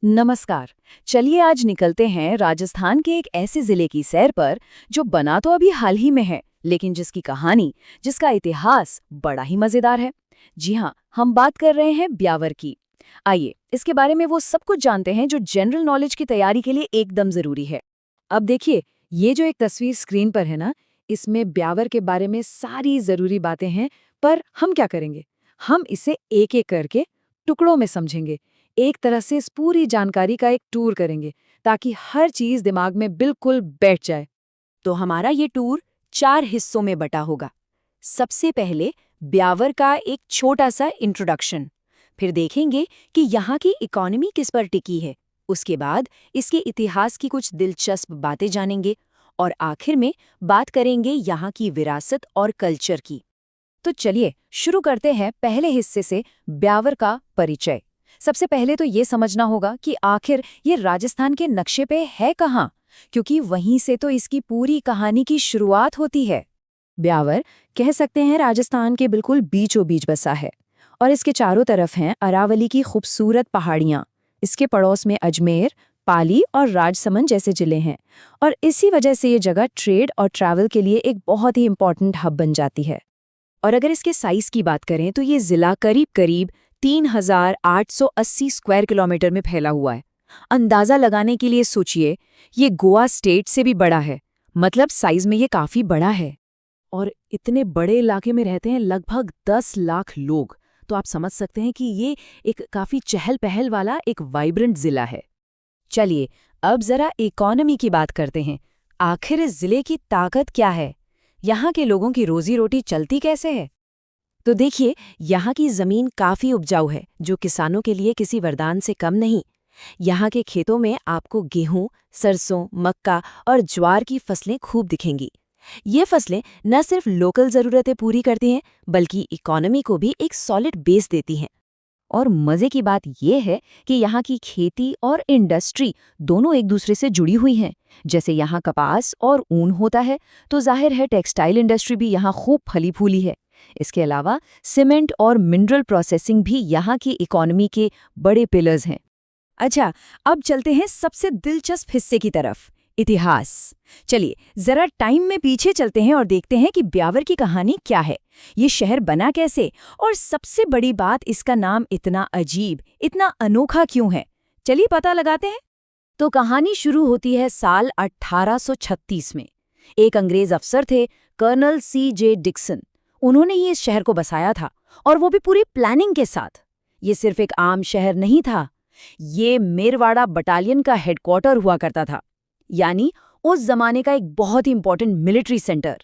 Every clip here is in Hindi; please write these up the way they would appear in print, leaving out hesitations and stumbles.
नमस्कार। चलिए आज निकलते हैं राजस्थान के एक ऐसे जिले की सैर पर जो बना तो अभी हाल ही में है, लेकिन जिसकी कहानी, जिसका इतिहास बड़ा ही मजेदार है। जी हाँ, हम बात कर रहे हैं ब्यावर की। आइए इसके बारे में वो सब कुछ जानते हैं जो जनरल नॉलेज की तैयारी के लिए एकदम जरूरी है। अब देखिए, ये जो एक तस्वीर स्क्रीन पर है ना, इसमें ब्यावर के बारे में सारी जरूरी बातें हैं। पर हम क्या करेंगे? हम इसे एक एक करके टुकड़ों में समझेंगे। एक तरह से इस पूरी जानकारी का एक टूर करेंगे, ताकि हर चीज दिमाग में बिल्कुल बैठ जाए। तो हमारा ये टूर 4 हिस्सों में बटा होगा। सबसे पहले ब्यावर का एक छोटा सा इंट्रोडक्शन, फिर देखेंगे कि यहाँ की इकोनॉमी किस पर टिकी है, उसके बाद इसके इतिहास की कुछ दिलचस्प बातें जानेंगे और आखिर में बात करेंगे यहाँ की विरासत और कल्चर की। तो चलिए शुरू करते हैं पहले हिस्से से, ब्यावर का परिचय। सबसे पहले तो ये समझना होगा कि आखिर ये राजस्थान के नक्शे पे है कहाँ, क्योंकि वहीं से तो इसकी पूरी कहानी की शुरुआत होती है। ब्यावर कह सकते हैं राजस्थान के बिल्कुल बीचों बीच बसा है, और इसके चारों तरफ हैं अरावली की खूबसूरत पहाड़ियाँ। इसके पड़ोस में अजमेर, पाली और राजसमंद जैसे जिले हैं, और इसी वजह से ये जगह ट्रेड और ट्रैवल के लिए एक बहुत ही इंपॉर्टेंट हब बन जाती है। और अगर इसके साइज की बात करें तो ये जिला करीब करीब 3,880 स्क्वायर किलोमीटर में फैला हुआ है। अंदाजा लगाने के लिए सोचिए, ये गोवा स्टेट से भी बड़ा है, मतलब साइज में ये काफी बड़ा है। और इतने बड़े इलाके में रहते हैं लगभग 10 लाख लोग, तो आप समझ सकते हैं कि ये एक काफी चहल पहल वाला एक वाइब्रेंट जिला है। चलिए अब जरा इकोनॉमी की बात करते हैं। आखिर इस जिले की ताकत क्या है? यहाँ के लोगों की रोजी रोटी चलती कैसे है? तो देखिए, यहाँ की जमीन काफी उपजाऊ है, जो किसानों के लिए किसी वरदान से कम नहीं। यहाँ के खेतों में आपको गेहूं, सरसों, मक्का और ज्वार की फसलें खूब दिखेंगी। ये फसलें न सिर्फ लोकल ज़रूरतें पूरी करती हैं, बल्कि इकोनॉमी को भी एक सॉलिड बेस देती हैं। और मज़े की बात यह है कि यहाँ की खेती और इंडस्ट्री दोनों एक दूसरे से जुड़ी हुई हैं। जैसे यहाँ कपास और ऊन होता है, तो जाहिर है टेक्सटाइल इंडस्ट्री भी यहाँ खूब फली फूली है। इसके अलावा सीमेंट और मिनरल प्रोसेसिंग भी यहाँ की इकोनॉमी के बड़े पिलर्स हैं। अच्छा, अब चलते हैं सबसे दिलचस्प हिस्से की तरफ, इतिहास। चलिए जरा टाइम में पीछे चलते हैं और देखते हैं कि ब्यावर की कहानी क्या है, ये शहर बना कैसे, और सबसे बड़ी बात, इसका नाम इतना अजीब, इतना अनोखा क्यों है। चलिए पता लगाते हैं। तो कहानी शुरू होती है साल 1836 में। एक अंग्रेज अफसर थे, कर्नल C.J. डिक्सन। उन्होंने ही इस शहर को बसाया था, और वो भी पूरी प्लानिंग के साथ। ये सिर्फ एक आम शहर नहीं था, ये मेरवाड़ा बटालियन का हेडक्वार्टर हुआ करता था, यानी उस जमाने का एक बहुत ही इंपॉर्टेंट मिलिट्री सेंटर।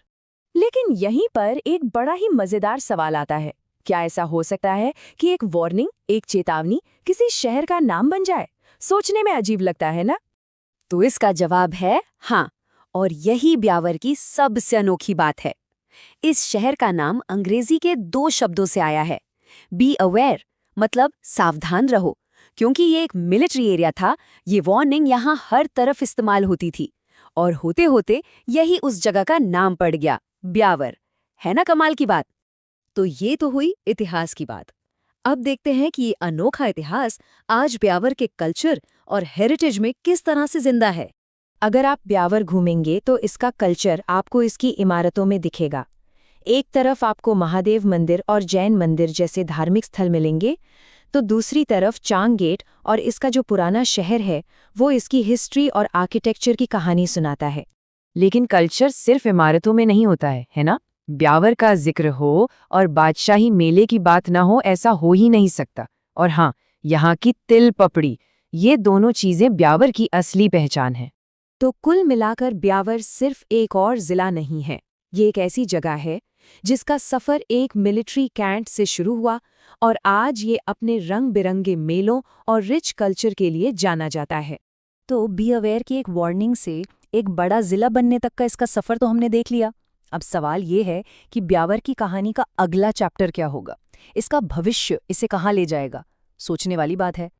लेकिन यहीं पर एक बड़ा ही मजेदार सवाल आता है। क्या ऐसा हो सकता है कि एक वार्निंग, एक चेतावनी किसी शहर का नाम बन जाए? सोचने में अजीब लगता है ना? तो इसका जवाब है हाँ, और यही ब्यावर की सबसे अनोखी बात है। इस शहर का नाम अंग्रेजी के 2 शब्दों से आया है। बी अवेयर मतलब सावधान रहो, क्योंकि ये एक मिलिट्री एरिया था। ये वार्निंग यहाँ हर तरफ इस्तेमाल होती थी, और होते होते यही उस जगह का नाम पड़ गया, ब्यावर। है ना कमाल की बात? तो ये तो हुई इतिहास की बात। अब देखते हैं कि ये अनोखा इतिहास आज ब्यावर के कल्चर और हेरिटेज में किस तरह से जिंदा है। अगर आप ब्यावर घूमेंगे तो इसका कल्चर आपको इसकी इमारतों में दिखेगा। एक तरफ आपको महादेव मंदिर और जैन मंदिर जैसे धार्मिक स्थल मिलेंगे, तो दूसरी तरफ चांग गेट और इसका जो पुराना शहर है, वो इसकी हिस्ट्री और आर्किटेक्चर की कहानी सुनाता है। लेकिन कल्चर सिर्फ इमारतों में नहीं होता है ना? ब्यावर का जिक्र हो और बादशाही मेले की बात ना हो, ऐसा हो ही नहीं सकता। और हाँ, यहाँ की तिल पपड़ी, ये दोनों चीजें ब्यावर की असली पहचान है। तो कुल मिलाकर ब्यावर सिर्फ एक और जिला नहीं है, ये एक ऐसी जगह है जिसका सफर एक मिलिट्री कैंट से शुरू हुआ, और आज ये अपने रंग बिरंगे मेलों और रिच कल्चर के लिए जाना जाता है। तो बी अवेयर की एक वार्निंग से एक बड़ा जिला बनने तक का इसका सफर तो हमने देख लिया। अब सवाल ये है कि ब्यावर की कहानी का अगला चैप्टर क्या होगा, इसका भविष्य इसे कहाँ ले जाएगा। सोचने वाली बात है।